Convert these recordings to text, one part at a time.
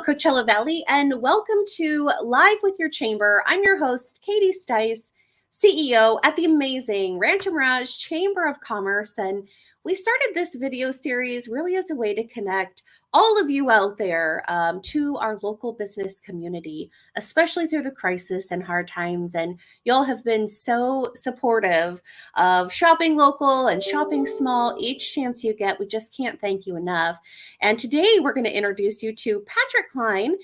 Coachella Valley, and welcome to Live with Your Chamber. I'm your host, Katie Stice, CEO at the amazing Rancho Mirage Chamber of Commerce. And we started this video series really as a way to connect all of you out there to our local business community, especially through the crisis and hard times. And y'all have been so supportive of shopping local and shopping small each chance you get. We just can't thank you enough. And today we're going to introduce you to Patrick Klein.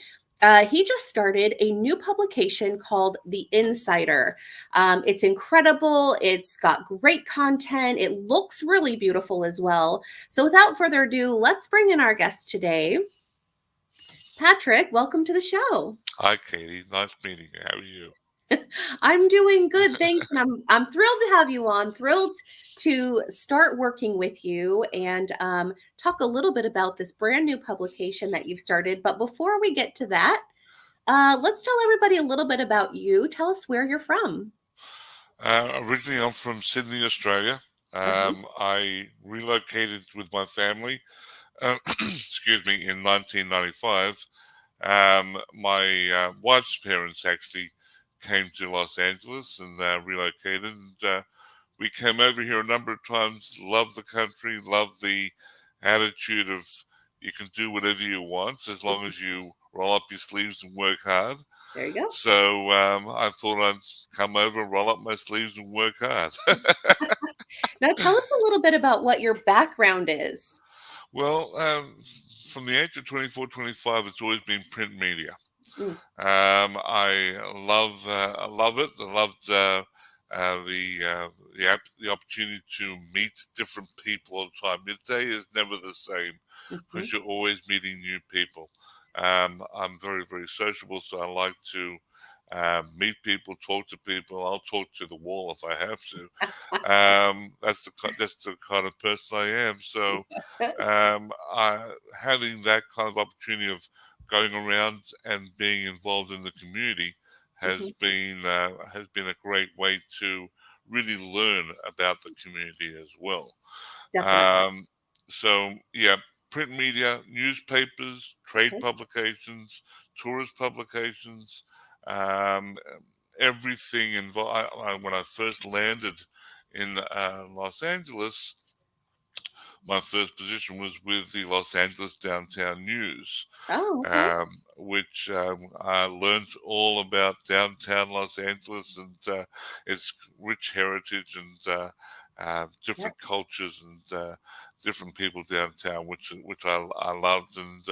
He just started a new publication called The Insider. It's incredible. It's got great content. It looks really beautiful as well. So without further ado, let's bring in our guest today. Patrick, welcome to the show. Hi, Katie. Nice meeting you. How are you? I'm doing good, thanks. And I'm thrilled to have you on, thrilled to start working with you and talk a little bit about this brand new publication that you've started. But before we get to that, let's tell everybody a little bit about you. Tell us where you're from. Originally, I'm from Sydney, Australia. I relocated with my family, excuse me, in 1995. My wife's parents actually came to Los Angeles and relocated. And we came over here a number of times, loved the country, loved the attitude of you can do whatever you want as long as you roll up your sleeves and work hard. There you go. So I thought I'd come over, roll up my sleeves, and work hard. Now, tell us a little bit about what your background is. Well, from the age of 24, 25, it's always been print media. Mm. I love it. I loved the opportunity to meet different people all the time. Your day is never the same because you're always meeting new people. I'm very, very sociable, so I like to meet people, talk to people. I'll talk to the wall if I have to. That's the kind of person I am. So having that kind of opportunity of going around and being involved in the community has been a great way to really learn about the community as well. Definitely. So yeah, print media, newspapers, trade publications, tourist publications, um, everything involved. When I first landed in Los Angeles, my first position was with the Los Angeles Downtown News, Oh, okay. which I learned all about downtown Los Angeles and its rich heritage and different cultures and different people downtown, which I loved and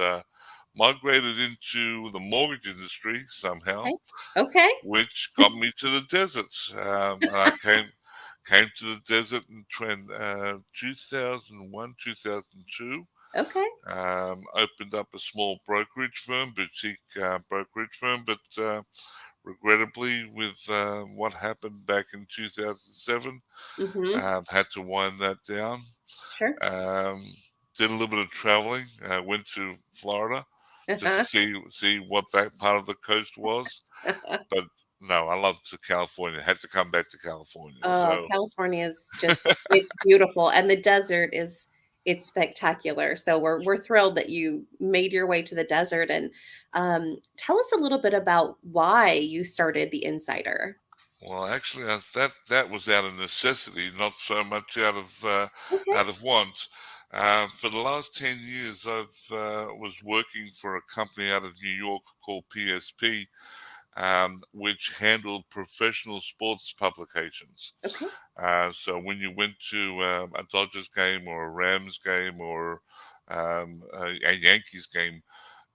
migrated into the mortgage industry somehow, Okay. which got me to the deserts. And I came to the desert in 2001, 2002. Okay. Opened up a small brokerage firm, boutique brokerage firm, but regrettably, with what happened back in 2007, had to wind that down. Sure. Did a little bit of traveling. Went to Florida just to see what that part of the coast was, but no, I loved California. Had to come back to California. Oh, So California is just, it's beautiful. And the desert it's spectacular. So we're thrilled that you made your way to the desert. And tell us a little bit about why you started the Insider. well, actually, that was out of necessity, not so much out Okay. of want. For the last 10 years, I've was working for a company out of New York called PSP, which handled professional sports publications. Okay. So when you went to a Dodgers game or a Rams game or a Yankees game,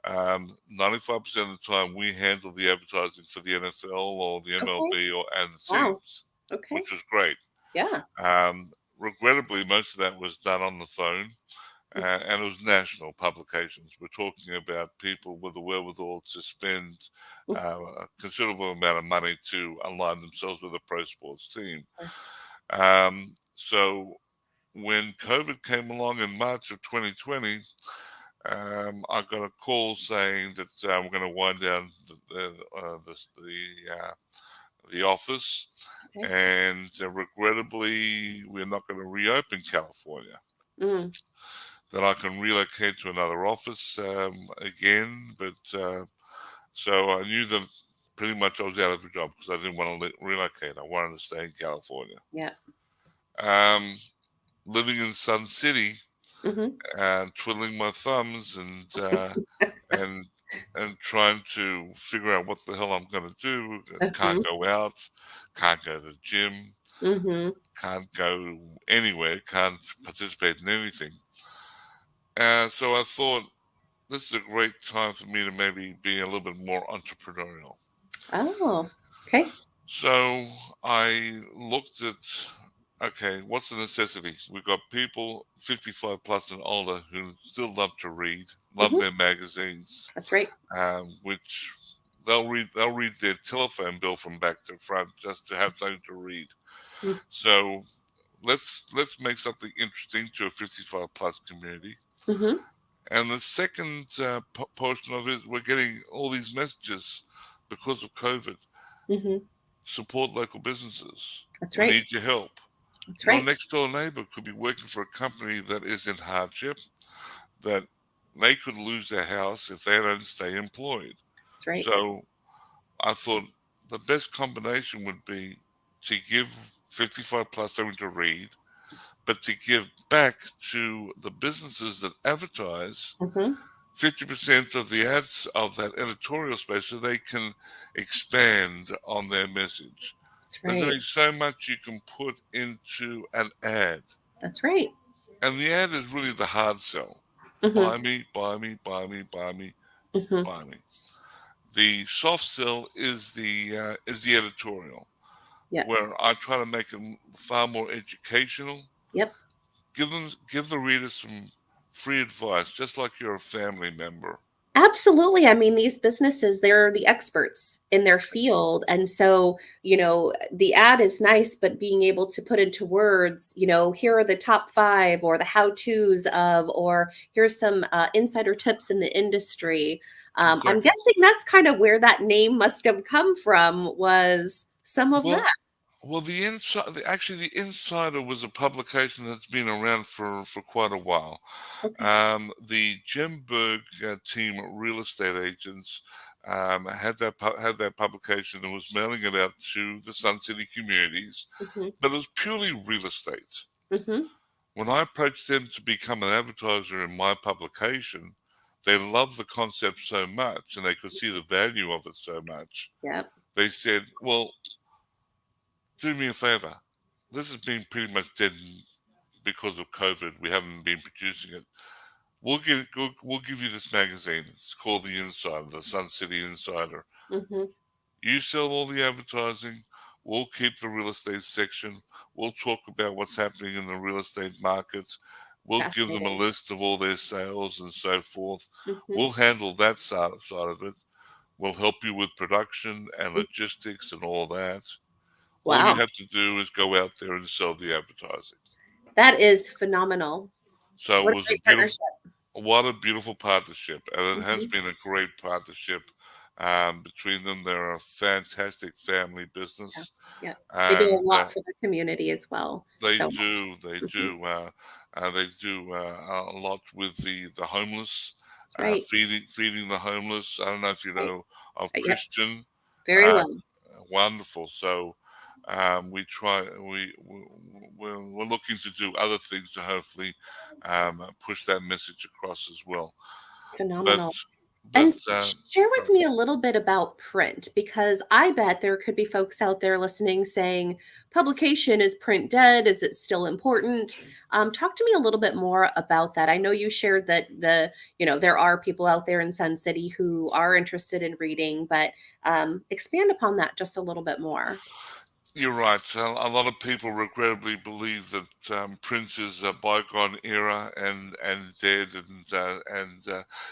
95% of the time we handled the advertising for the NFL or the Okay. MLB and the Wow. teams, Okay. which was great. Yeah. Regrettably, most of that was done on the phone. And it was national publications. We're talking about people with the wherewithal to spend a considerable amount of money to align themselves with a pro sports team. So when COVID came along in March of 2020, I got a call saying that we're going to wind down the office, Okay. and regrettably, we're not going to reopen California. Mm. that I can relocate to another office again. But so I knew that pretty much I was out of a job because I didn't want to relocate. I wanted to stay in California. Yeah. Um, Living in Sun City Mm-hmm. and twiddling my thumbs and and trying to figure out what the hell I'm going to do. Can't Mm-hmm. go out, can't go to the gym, Mm-hmm. can't go anywhere, can't participate in anything. So I thought this is a great time for me to maybe be a little bit more entrepreneurial. Oh, okay. So I looked at, okay, what's the necessity? We've got people 55 plus and older who still love to read, love Mm-hmm. their magazines, That's right. which they'll read their telephone bill from back to front just to have something to read. So let's make something interesting to a 55 plus community. Mm-hmm. And the second portion of it, we're getting all these messages because of COVID. Mm-hmm. Support local businesses. That's We right. need your help. That's Your right. next door neighbor could be working for a company that is in hardship, that they could lose their house if they don't stay employed. That's right. So I thought the best combination would be to give 55 plus something to read, but to give back to the businesses that advertise Mm-hmm. 50% of the ads of that editorial space so they can expand on their message. That's There's right. only so much you can put into an ad. That's right. And the ad is really the hard sell. Mm-hmm. Buy me, buy me, buy me, buy me, Mm-hmm. buy me. The soft sell is the editorial, where Yes. I try to make them far more educational. Yep. Give the reader some free advice, just like you're a family member. Absolutely. I mean, these businesses, they're the experts in their field. And so, the ad is nice, but being able to put into words, here are the top five or the how to's of, or here's some insider tips in the industry. I'm Exactly. guessing that's kind of where that name must have come from, was some of Well, that. well, actually, the Insider was a publication that's been around for quite a while. Okay. The Gemberg team of real estate agents had that publication and was mailing it out to the Sun City communities, Hmm. but it was purely real estate. Hmm. When I approached them to become an advertiser in my publication, they loved the concept so much and they could see the value of it so much. Yeah. They said, "Well, do me a favor. This has been pretty much dead because of COVID. We haven't been producing it. We'll give you this magazine. It's called The Insider, the Sun City Insider. Hmm. You sell all the advertising. We'll keep the real estate section. We'll talk about what's happening in the real estate markets. We'll give them a Fascinating. list of all their sales and so forth. Hmm. We'll handle that side of it. We'll help you with production and logistics and all that. All you Wow. have to do is go out there and sell the advertising." That is phenomenal. So it What a was a great beautiful, partnership. what a beautiful partnership, and it has Hmm. been a great partnership between them. They're a fantastic family Yeah. business, Yeah. They do a and lot for the community as well. they So, do, they mhm, do, they do a lot with the homeless, that's right. feeding the homeless. I don't know if you Right. know of Yep. Christian. Very Uh, well. Wonderful. So we try. We're looking to do other things to hopefully push that message across as well. But Phenomenal. but And share with sorry. me a little bit about print, because I bet there could be folks out there listening saying, publication, is print dead? Is it still important? Talk to me a little bit more about that. I know you shared that there are people out there in Sun City who are interested in reading, but expand upon that just a little bit more. You're right. A lot of people regrettably believe that Prince is a bygone era and dead, and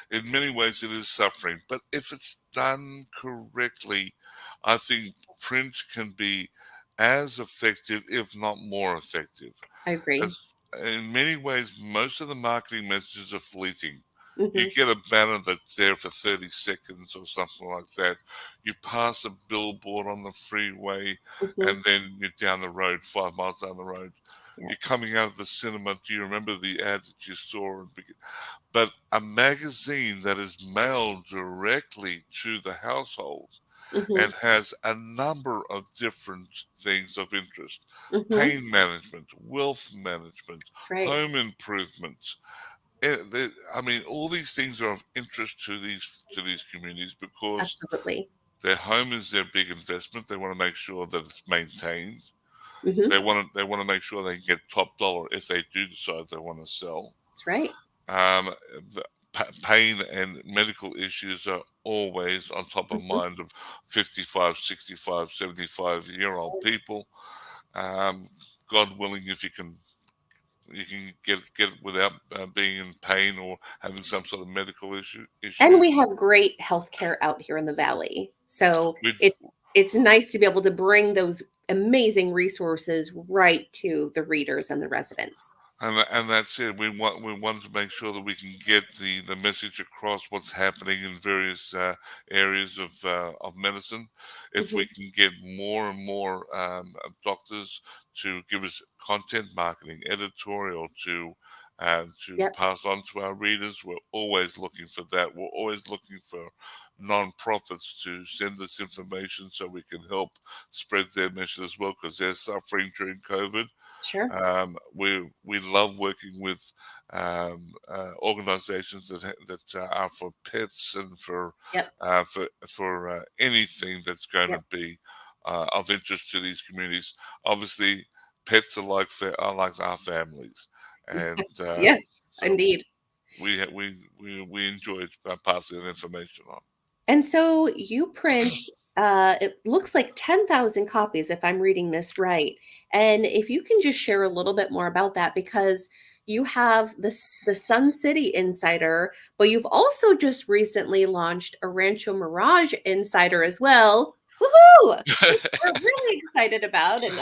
in many ways it is suffering. But if it's done correctly, I think print can be as effective, if not more effective. I agree. As in many ways, most of the marketing messages are fleeting. You Hmm. get a banner that's there for 30 seconds or something like that. You pass a billboard on the freeway Hmm. and then you're down the road, 5 miles down the road. Yeah. You're coming out of the cinema. Do you remember the ads that you saw? But a magazine that is mailed directly to the household Mm-hmm. and has a number of different things of interest: Mm-hmm. pain management, wealth management, That's right. home improvement. I mean, all these things are of interest to these communities because Absolutely. their home is their big investment. They want to make sure that it's maintained. Mm-hmm. They want to make sure they can get top dollar if they do decide they want to sell. That's right. Um, the pain and medical issues are always on top of Mm-hmm. mind of 55, 65, 75-year-old people. Um, God willing, if you can get it without being in pain or having some sort of medical And issue. we have great healthcare out here in the valley. So We it's nice to be able to bring those amazing resources right to the readers and the residents. and that's it. We want to make sure that we can get the message across what's happening in various areas of medicine. If we Hmm. can get more and more doctors to give us content marketing, editorial to Yep. pass on to our readers, we're always looking for that. We're always looking for non-profits to send us information so we can help spread their mission as well because they're suffering during COVID. Sure. We love working with organizations that are for pets and Yep. for anything that's going to Yep. be of interest to these communities. Obviously, pets are like our families, and Yes, so indeed. we enjoy passing that information on. And so you print, it looks like 10,000 copies, if I'm reading this right. And if you can just share a little bit more about that, because you have the Sun City Insider, but you've also just recently launched a Rancho Mirage Insider as well. Woohoo! Which we're really excited about. And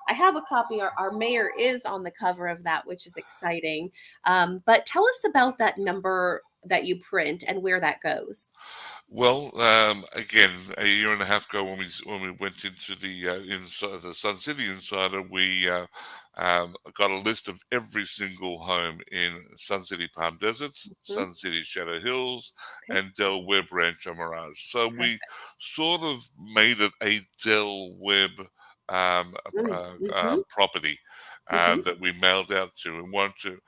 I have a copy. Our mayor is on the cover of that, which is exciting. But tell us about that number that you print and where that goes. Well, again, a year and a half ago, when we went into the Sun City Insider, we got a list of every single home in Sun City Palm Deserts, Mhm. Sun City Shadow Hills, Okay, and Del Webb Rancho Mirage. So we perfect. sort of made it a Del Webb Mm, mhm, property mhm. that we mailed out to, and want to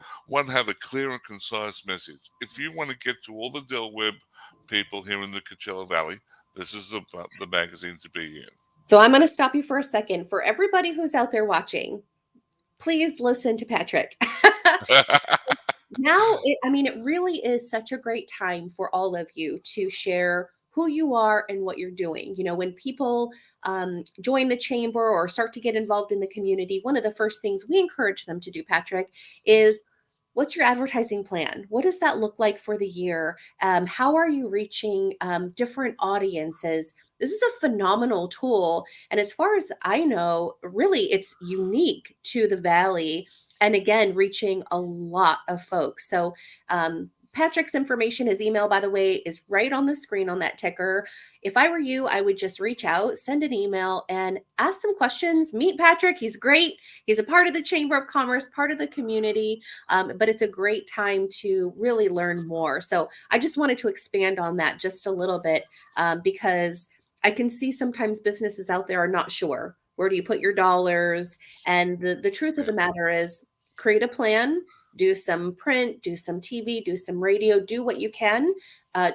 have a clear and concise message. If you want to get to all the Del Webb people here in the Coachella Valley, this is the magazine to be in. So I'm going to stop you for a second. For everybody who's out there watching, please listen to Patrick. Now, I mean, it really is such a great time for all of you to share who you are and what you're doing. You know, when people join the chamber or start to get involved in the community, one of the first things we encourage them to do, Patrick, is what's your advertising plan? What does that look like for the year? How are you reaching different audiences? This is a phenomenal tool. And as far as I know, really, it's unique to the Valley and again reaching a lot of folks. So Patrick's information, his email, by the way, is right on the screen on that ticker. If I were you, I would just reach out, send an email, and ask some questions. Meet Patrick. He's great. He's a part of the Chamber of Commerce, part of the community, but it's a great time to really learn more. So I just wanted to expand on that just a little bit because I can see sometimes businesses out there are not sure. Where do you put your dollars? And the truth of Yeah. the matter is, create a plan, do some print, do some TV, do some radio, do what you can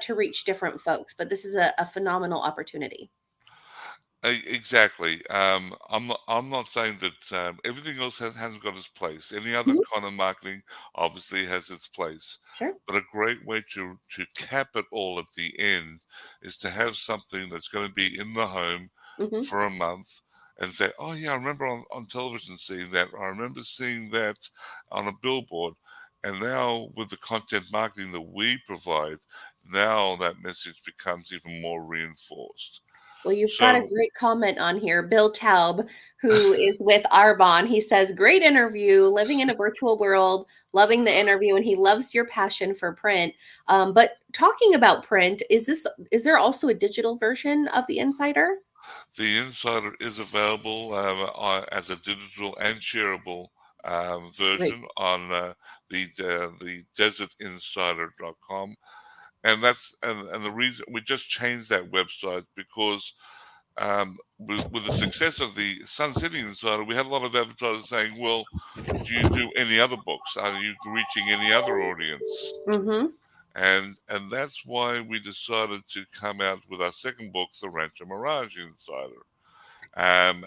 to reach different folks. But this is a phenomenal opportunity. Exactly. I'm not saying that everything else hasn't got its place. Any other Mhm. kind of marketing obviously has its place. Sure. But a great way to cap it all at the end is to have something that's going to be in the home Hmm. for a month and say, oh, yeah, I remember on television seeing that. I remember seeing that on a billboard. And now, with the content marketing that we provide, now that message becomes even more reinforced. Well, you've got a So, great comment on here. Bill Taub, who is with Arbonne, he says, great interview, living in a virtual world, loving the interview, and he loves your passion for print. But talking about print, is there also a digital version of the Insider? the Insider is available as a digital and shareable Great. version on the desertinsider.com. And the reason we just changed that website because with the success of the Sun City Insider, we had a lot of advertisers saying, "Well, do you do any other books? Are you reaching any other audience?" Mm-hmm. And that's why we decided to come out with our second book, The Rancho Mirage Insider, and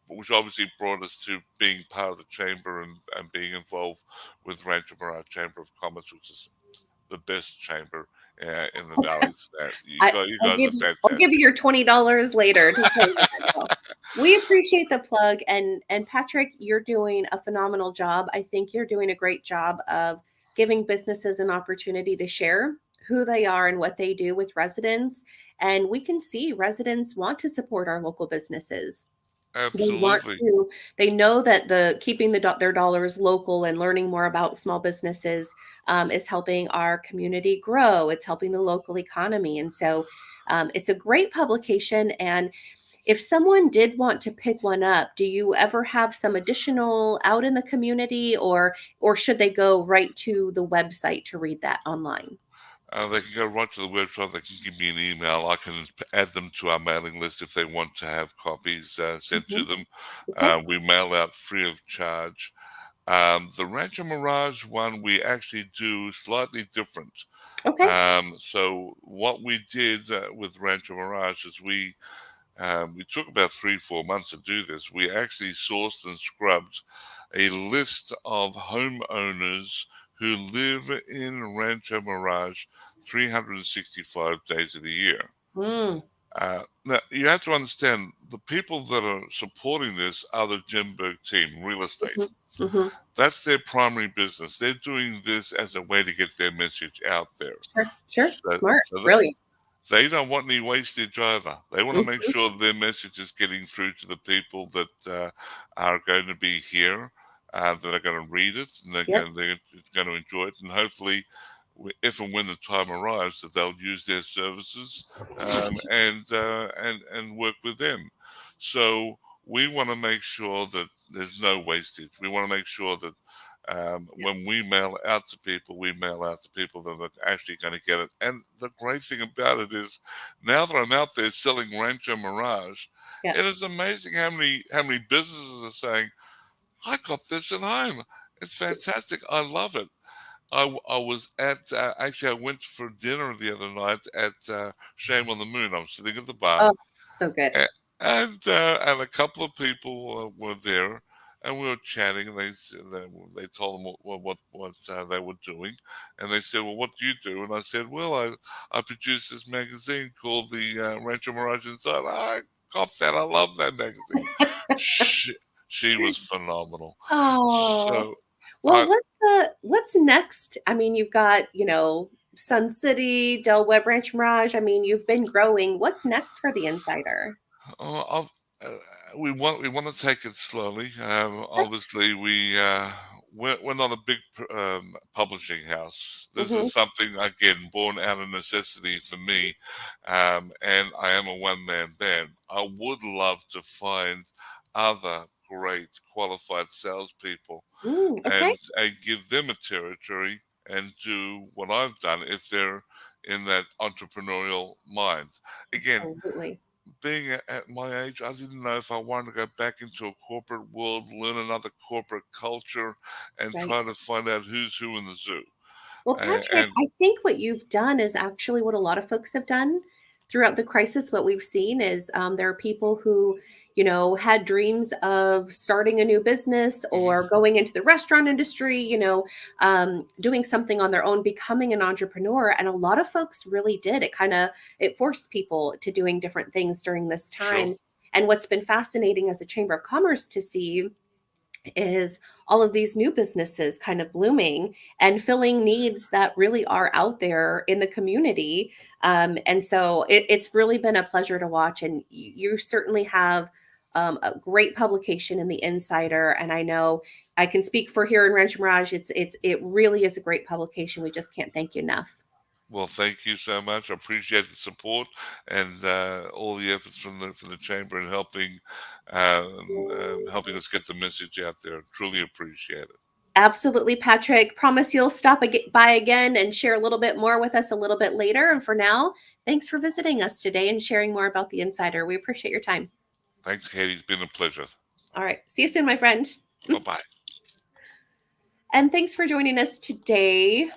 which obviously brought us to being part of the chamber and being involved with Rancho Mirage Chamber of Commerce, which is the best chamber in the valleys. That you guys are I'll give you fantastic. your $20 later to say that. No. We appreciate the plug, and Patrick, you're doing a phenomenal job. I think you're doing a great job of giving businesses an opportunity to share who they are and what they do with residents. And we can see residents want to support our local businesses. They want Absolutely. to, they know that keeping their dollars local and learning more about small businesses is helping our community grow. It's helping the local economy. And so it's a great publication. And if someone did want to pick one up, do you ever have some additional out in the community, or should they go right to the website to read that online? They can go right to the website. They can give me an email. I can add them to our mailing list if they want to have copies sent to Mhm. them. Okay. We mail out free of charge. The Rancho Mirage one we actually do slightly different. Okay. So what we did with Rancho Mirage is we took about 3-4 months to do this. We actually sourced and scrubbed a list of homeowners who live in Rancho Mirage 365 days of the year. Mm. Now, you have to understand the people that are supporting this are the Jimberg team, real estate. Hmm. Hmm. That's their primary business. They're doing this as a way to get their message out there. Sure. Sure. So, Smart. so that, Brilliant. they don't want any wastage either. They want to make Mhm. sure their message is getting through to the people that are going to be here, that are going to read it, and Yep. they're going to enjoy it, and hopefully, if and when the time arrives, that they'll use their services and work with them. So we want to make sure that there's no wastage. We want to make sure that when we mail out to people, we mail out to people that are actually going to get it. And the great thing about it is, now that I'm out there selling Rancho Mirage, Yeah. it is amazing how many businesses are saying, "I got this at home. It's fantastic. I love it." I was at actually I went for dinner the other night at Shame on the Moon. I was sitting at the bar, Oh, so good. and a couple of people were there, and we were chatting. And they told them what they were doing, and they said, "Well, what do you do?" And I said, "Well, I produced this magazine called the Rancho Mirage Inside." I got that. I love that magazine. She, she was phenomenal. Oh, So well, I what's next? I mean, you've got, Sun City, Del Webb Ranch Mirage. I mean, you've been growing. What's next for the Insider? Oh, uh, we want to take it slowly. Obviously, we're not a big publishing house. This Mm-hmm. is something again born out of necessity for me, and I am a one-man band. I would love to find other great qualified salespeople Mm, okay. and give them a territory and do what I've done if they're in that entrepreneurial mind. Again, Absolutely. being at my age, I didn't know if I wanted to go back into a corporate world, learn another corporate culture, and Right. try to find out who's who in the zoo. Well, And, Patrick, and I think what you've done is actually what a lot of folks have done throughout the crisis. What we've seen is there are people who, had dreams of starting a new business or mhm, going into the restaurant industry, doing something on their own, becoming an entrepreneur. And a lot of folks really did. It forced people to doing different things during this sure, time. And what's been fascinating as a chamber of commerce to see is all of these new businesses kind of blooming and filling needs that really are out there in the community. And so it's really been a pleasure to watch. And you certainly have a great publication in the Insider. And I know I can speak for here in Rancho Mirage. It really is a great publication. We just can't thank you enough. Well, thank you so much. I appreciate the support and all the efforts from the chamber in helping us get the message out there. Truly appreciate it. Absolutely, Patrick. Promise you'll stop by again and share a little bit more with us a little bit later. And for now, thanks for visiting us today and sharing more about the Insider. We appreciate your time. Thanks, Katie. It's been a pleasure. All right. See you soon, my friend. Bye bye. And thanks for joining us today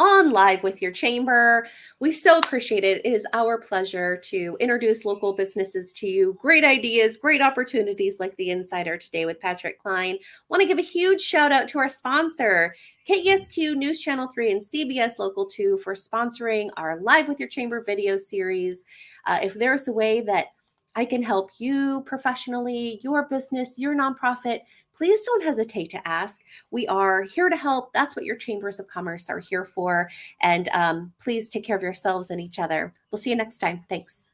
on Live with Your Chamber. We so appreciate it. It is our pleasure to introduce local businesses to you. Great ideas, great opportunities like the Insider today with Patrick Klein. Want to give a huge shout out to our sponsor, KESQ News Channel 3 and CBS Local 2 for sponsoring our Live with Your Chamber video series. If there's a way that I can help you professionally, your business, your nonprofit, please don't hesitate to ask. We are here to help. That's what your chambers of commerce are here for. And please take care of yourselves and each other. We'll see you next time. Thanks.